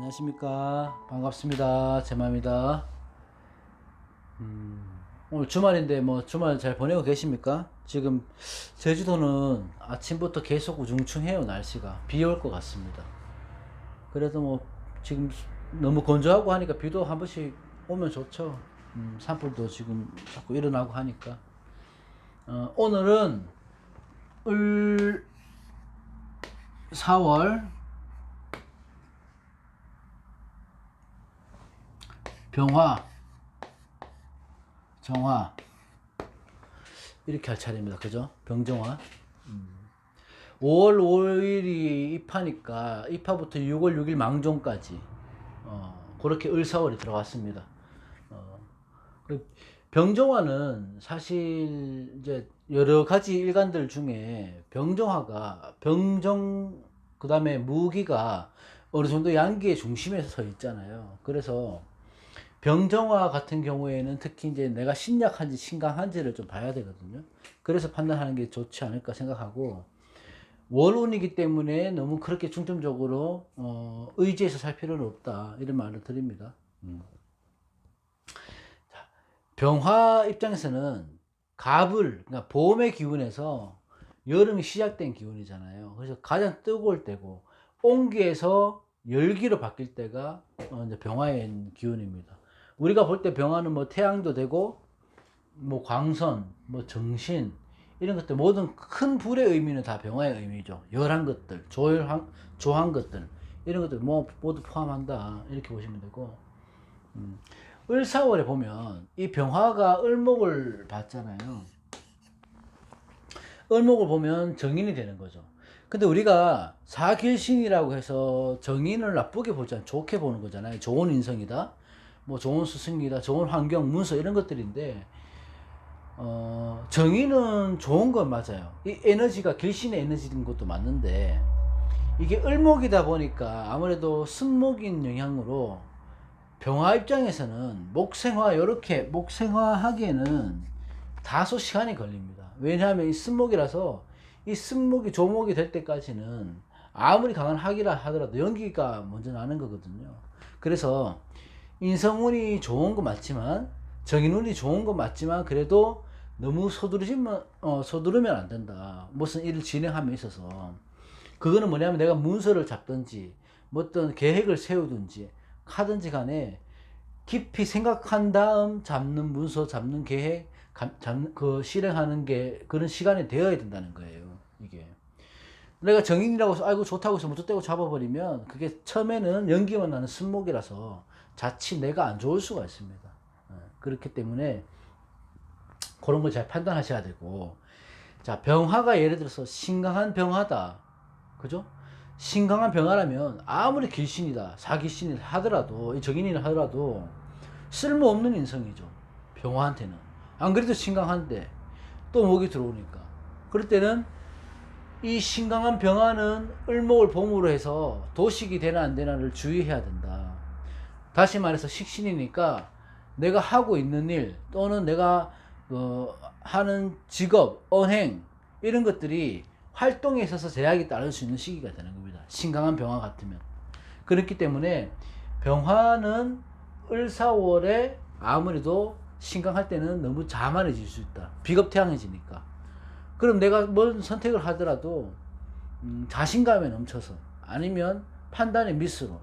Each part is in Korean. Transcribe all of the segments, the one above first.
안녕하십니까. 반갑습니다. 제맘입니다. 오늘 주말인데 뭐 주말 잘 보내고 계십니까? 지금 제주도는 아침부터 계속 우중충해요. 날씨가 비 올 것 같습니다. 그래도 뭐 지금 너무 건조하고 하니까 비도 한 번씩 오면 좋죠. 산불도 지금 자꾸 일어나고 하니까 오늘은 을 4월 병화 정화 이렇게 할 차례입니다. 그죠? 병정화. 5월 5일이 입하니까 입하부터 6월 6일 망종까지 그렇게 을사월이 들어갔습니다. 그 병정화는 사실 이제 여러 가지 일간들 중에 병정화가 병정 그다음에 무기가 어느 정도 양기의 중심에 서 있잖아요. 그래서 병정화 같은 경우에는 특히 이제 내가 신약한지 신강한지를 좀 봐야 되거든요. 그래서 판단하는 게 좋지 않을까 생각하고, 월운이기 때문에 너무 그렇게 중점적으로 의지해서 살 필요는 없다, 이런 말을 드립니다. 병화 입장에서는 갑을, 그러니까 봄의 기운에서 여름이 시작된 기운이잖아요. 그래서 가장 뜨거울 때고 온기에서 열기로 바뀔 때가 이제 병화의 기운입니다. 우리가 볼 때 병화는 뭐 태양도 되고 뭐 광선, 뭐 정신 이런 것들 모든 큰 불의 의미는 다 병화의 의미죠. 열한 것들, 조한 것들 이런 것들 뭐 모두 포함한다, 이렇게 보시면 되고, 을사월에 보면 이 병화가 을목을 봤잖아요. 을목을 보면 정인이 되는 거죠. 근데 우리가 사길신이라고 해서 정인을 나쁘게 보지 않고 좋게 보는 거잖아요. 좋은 인성이다, 뭐 좋은 스승이다, 좋은 환경, 문서 이런 것들인데, 정의는 좋은 건 맞아요. 이 에너지가 길신의 에너지인 것도 맞는데, 이게 을목이다 보니까 아무래도 승목인 영향으로 병화 입장에서는 목생화, 요렇게 목생화 하기에는 다소 시간이 걸립니다. 왜냐하면 이 승목이라서 이 승목이 조목이 될 때까지는 아무리 강한 학이라 하더라도 연기가 먼저 나는 거거든요. 그래서 인성운이 좋은 거 맞지만, 정인운이 좋은 거 맞지만, 그래도 너무 서두르면 안 된다. 무슨 일을 진행함에 있어서. 그거는 뭐냐면 내가 문서를 잡든지, 뭐 어떤 계획을 세우든지, 하든지 간에 깊이 생각한 다음 잡는 문서, 잡는 계획, 그 실행하는 게 그런 시간이 되어야 된다는 거예요. 이게. 내가 정인이라고 해서 아이고 좋다고 해서 무턱대고 잡아버리면 그게 처음에는 연기만 나는 순목이라서 자칫 내가 안 좋을 수가 있습니다. 그렇기 때문에 그런 걸 잘 판단하셔야 되고, 자, 병화가 예를 들어서 신강한 병화다, 그죠? 신강한 병화라면 아무리 길신이다, 사기신이다 하더라도, 이 적인이라 하더라도 쓸모없는 인성이죠, 병화한테는. 안 그래도 신강한데 또 목이 들어오니까. 그럴 때는 이 신강한 병화는 을목을 봄으로 해서 도식이 되나 안 되나를 주의해야 된다. 다시 말해서 식신이니까 내가 하고 있는 일 또는 내가 하는 직업, 언행 이런 것들이 활동에 있어서 제약이 따를 수 있는 시기가 되는 겁니다. 신강한 병화 같으면. 그렇기 때문에 병화는 을사월에 아무래도 신강할 때는 너무 자만해질 수 있다. 비겁태양해지니까. 그럼 내가 뭔 선택을 하더라도 자신감에 넘쳐서, 아니면 판단의 미스로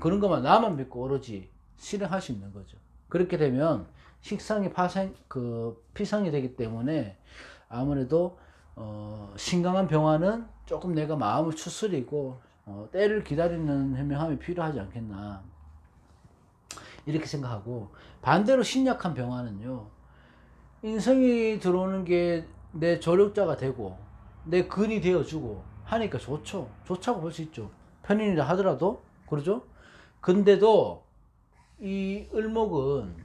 그런 것만 나만 믿고 오로지 실행할 수 있는 거죠. 그렇게 되면 식상이 피상이 되기 때문에 아무래도 신강한 병화는 조금 내가 마음을 추스리고 때를 기다리는 현명함이 필요하지 않겠나, 이렇게 생각하고, 반대로 신약한 병화는요, 인성이 들어오는 게 내 조력자가 되고 내 근이 되어주고 하니까 좋죠. 좋다고 볼 수 있죠. 편인이라 하더라도. 그러죠. 근데도 이 을목은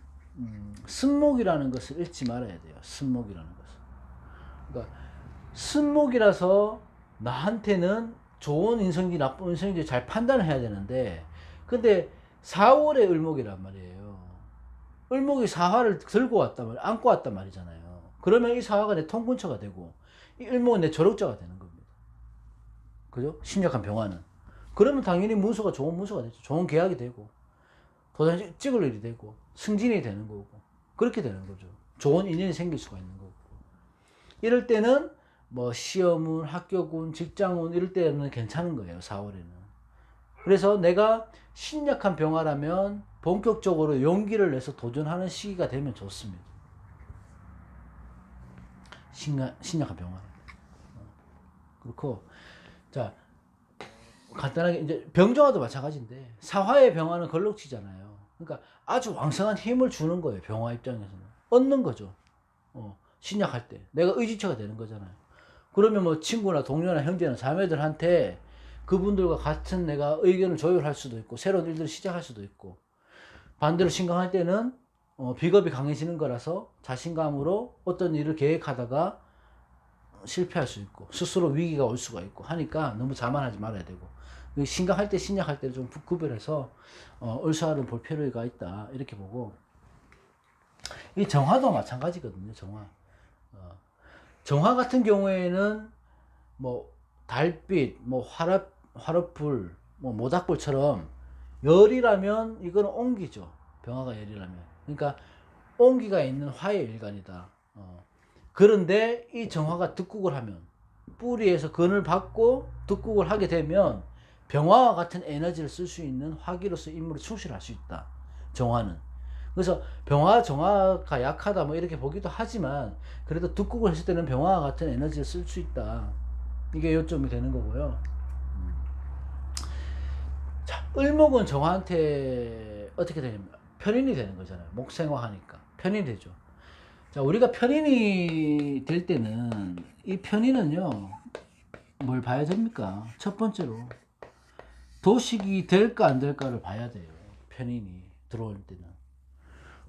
승목이라는 것을 잊지 말아야 돼요. 승목이라는 것을. 그러니까 승목이라서 나한테는 좋은 인성인지 나쁜 인성인지 잘 판단을 해야 되는데, 근데 4월의 을목이란 말이에요. 을목이 사화를 들고 왔단 말이에요. 안고 왔단 말이잖아요. 그러면 이 사화가 내 통근처가 되고 이 을목은 내 조력자가 되는 겁니다. 그죠? 신약한 병화는. 그러면 당연히 문서가 좋은 문서가 되죠. 좋은 계약이 되고, 도장 찍을 일이 되고, 승진이 되는 거고, 그렇게 되는 거죠. 좋은 인연이 생길 수가 있는 거고. 이럴 때는 뭐 시험운, 학교군, 직장운 이럴 때는 괜찮은 거예요. 4월에는. 그래서 내가 신약한 병화라면 본격적으로 용기를 내서 도전하는 시기가 되면 좋습니다. 신약한 병화. 그렇고, 자, 간단하게 이제 병정화도 마찬가지인데 사화의 병화는 걸럭치잖아요. 그러니까 아주 왕성한 힘을 주는 거예요. 병화 입장에서는 얻는 거죠. 신약할 때 내가 의지처가 되는 거잖아요. 그러면 뭐 친구나 동료나 형제나 자매들한테 그분들과 같은 내가 의견을 조율할 수도 있고 새로운 일들을 시작할 수도 있고, 반대로 신강할 때는 비겁이 강해지는 거라서 자신감으로 어떤 일을 계획하다가 실패할 수 있고 스스로 위기가 올 수가 있고 하니까 너무 자만하지 말아야 되고, 신강할 때 신약할 때를 좀 구별해서 을사를 볼 필요가 있다 이렇게 보고, 이 정화도 마찬가지거든요. 정화 같은 경우에는 뭐 달빛, 뭐 화롯불, 뭐 모닥불처럼 열이라면 이거는 온기죠. 병화가 열이라면. 그러니까 온기가 있는 화의 일간이다. 그런데 이 정화가 득국을 하면, 뿌리에서 근을 받고 득국을 하게 되면 병화와 같은 에너지를 쓸 수 있는 화기로서 임무를 충실할 수 있다. 정화는. 그래서 병화, 정화가 약하다 뭐 이렇게 보기도 하지만 그래도 득국을 했을 때는 병화와 같은 에너지를 쓸 수 있다. 이게 요점이 되는 거고요. 자, 을목은 정화한테 어떻게 되냐면 편인이 되는 거잖아요. 목생화하니까 편인이 되죠. 자, 우리가 편인이 될 때는 이 편인은요, 뭘 봐야 됩니까? 첫 번째로 도식이 될까 안 될까를 봐야 돼요. 편인이 들어올 때는.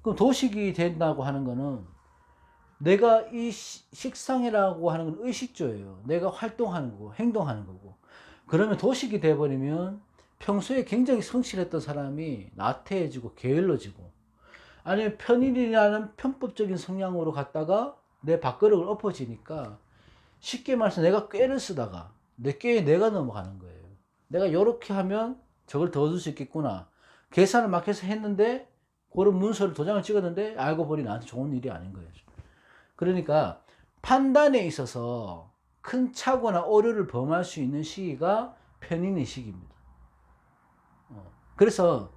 그럼 도식이 된다고 하는 거는 내가 이 식상이라고 하는 건 의식조예요. 내가 활동하는 거고 행동하는 거고. 그러면 도식이 돼버리면 평소에 굉장히 성실했던 사람이 나태해지고 게을러지고, 아니면 편인이라는 편법적인 성향으로 갔다가 내 밥그릇을 엎어지니까 쉽게 말해서 내가 꾀를 쓰다가 내 꾀에 내가 넘어가는 거예요. 내가 이렇게 하면 저걸 더 얻을 수 있겠구나. 계산을 막 해서 했는데 그런 문서를 도장을 찍었는데 알고 보니 나한테 좋은 일이 아닌 거예요. 그러니까 판단에 있어서 큰 착오나 오류를 범할 수 있는 시기가 편인의 시기입니다. 그래서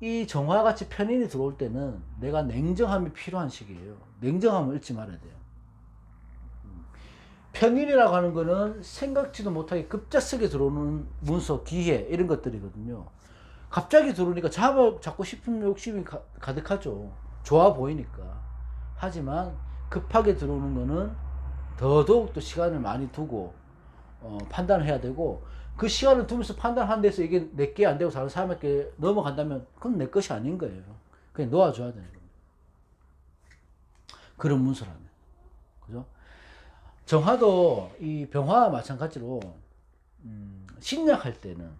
이 정화같이 편인이 들어올 때는 내가 냉정함이 필요한 시기예요. 냉정함을 잃지 말아야 돼요. 편인이라고 하는 거는 생각지도 못하게 급작스럽게 들어오는 문서, 기회 이런 것들이거든요. 갑자기 들어오니까 잡고 싶은 욕심이 가득하죠. 좋아 보이니까. 하지만 급하게 들어오는 거는 더더욱 또 시간을 많이 두고 판단을 해야 되고, 그 시간을 두면서 판단하는 데서 이게 내게 안 되고 다른 사람에게 넘어간다면 그건 내 것이 아닌 거예요. 그냥 놓아줘야 되는 겁니다. 그런 문서라면. 그죠? 정화도 이 병화와 마찬가지로 신약할 때는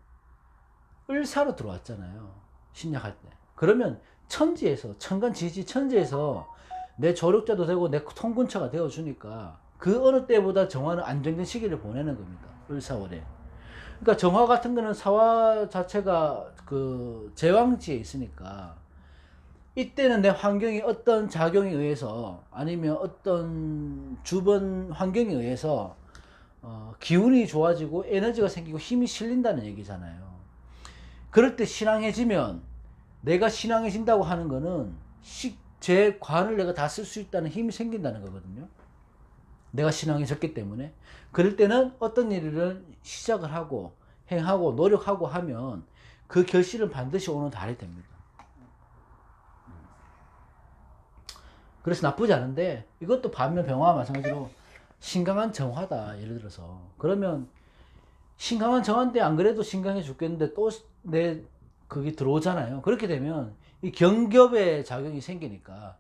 을사로 들어왔잖아요. 신약할 때. 그러면 천지에서, 천간지지 천지에서 내 조력자도 되고 내 통근처가 되어주니까 그 어느 때보다 정화는 안정된 시기를 보내는 겁니다. 을사월에. 그러니까 정화 같은 거는 사화 자체가 그 제왕지에 있으니까 이때는 내 환경이 어떤 작용에 의해서 아니면 어떤 주변 환경에 의해서 기운이 좋아지고 에너지가 생기고 힘이 실린다는 얘기잖아요. 그럴 때 신앙해지면, 내가 신앙해진다고 하는 거는 제 관을 내가 다 쓸 수 있다는 힘이 생긴다는 거거든요. 내가 신앙해졌기 때문에. 그럴 때는 어떤 일을 시작을 하고 행하고 노력하고 하면 그 결실은 반드시 오는 달이 됩니다. 그래서 나쁘지 않은데, 이것도 반면 병화와 마찬가지로 신강한 정화다 예를 들어서, 그러면 신강한 정화인데 안 그래도 신강해 죽겠는데 또 내 그게 들어오잖아요. 그렇게 되면 이 경겹의 작용이 생기니까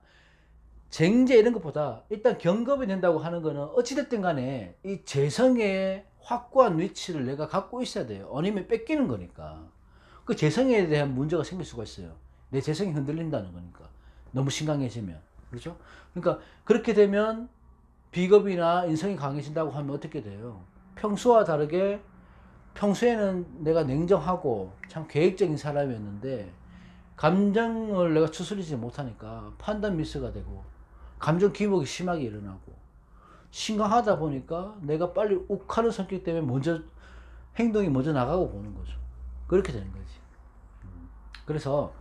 쟁제 이런 것보다 일단 경겁이 된다고 하는 거는 어찌됐든 간에 이 재성의 확고한 위치를 내가 갖고 있어야 돼요. 아니면 뺏기는 거니까. 그 재성에 대한 문제가 생길 수가 있어요. 내 재성이 흔들린다는 거니까. 너무 신강해지면. 그렇죠? 그러니까 그렇게 되면 비겁이나 인성이 강해진다고 하면 어떻게 돼요? 평소와 다르게 평소에는 내가 냉정하고 참 계획적인 사람이었는데 감정을 내가 추스리지 못하니까 판단 미스가 되고 감정 기복이 심하게 일어나고 심각하다 보니까 내가 빨리 욱하는 성격 때문에 행동이 먼저 나가고 보는 거죠. 그렇게 되는 거지. 그래서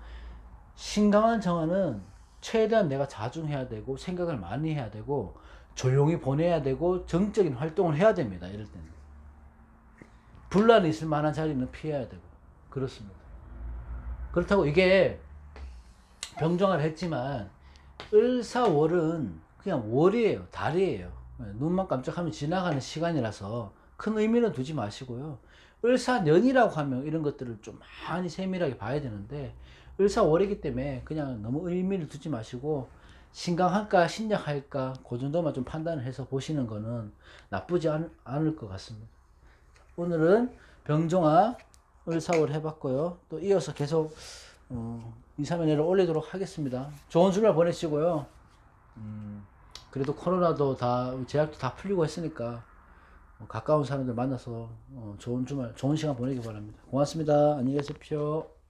신강한 정화는 최대한 내가 자중해야 되고 생각을 많이 해야 되고 조용히 보내야 되고 정적인 활동을 해야 됩니다. 이럴 때는 분란이 있을 만한 자리는 피해야 되고 그렇습니다. 그렇다고 이게 병정화를 했지만 을사월은 그냥 월이에요. 달이에요. 눈만 깜짝하면 지나가는 시간이라서 큰 의미는 두지 마시고요. 을사년이라고 하면 이런 것들을 좀 많이 세밀하게 봐야 되는데 을사월이기 때문에 그냥 너무 의미를 두지 마시고 신강할까 신약할까 그 정도만 좀 판단을 해서 보시는 거는 나쁘지 않을 것 같습니다. 오늘은 병정화 을사월 해봤고요. 또 이어서 계속 2, 3일 내로 올리도록 하겠습니다. 좋은 주말 보내시고요. 그래도 코로나도 다 제약도 다 풀리고 했으니까 가까운 사람들 만나서 좋은 주말 좋은 시간 보내기 바랍니다. 고맙습니다. 안녕히 계십시오.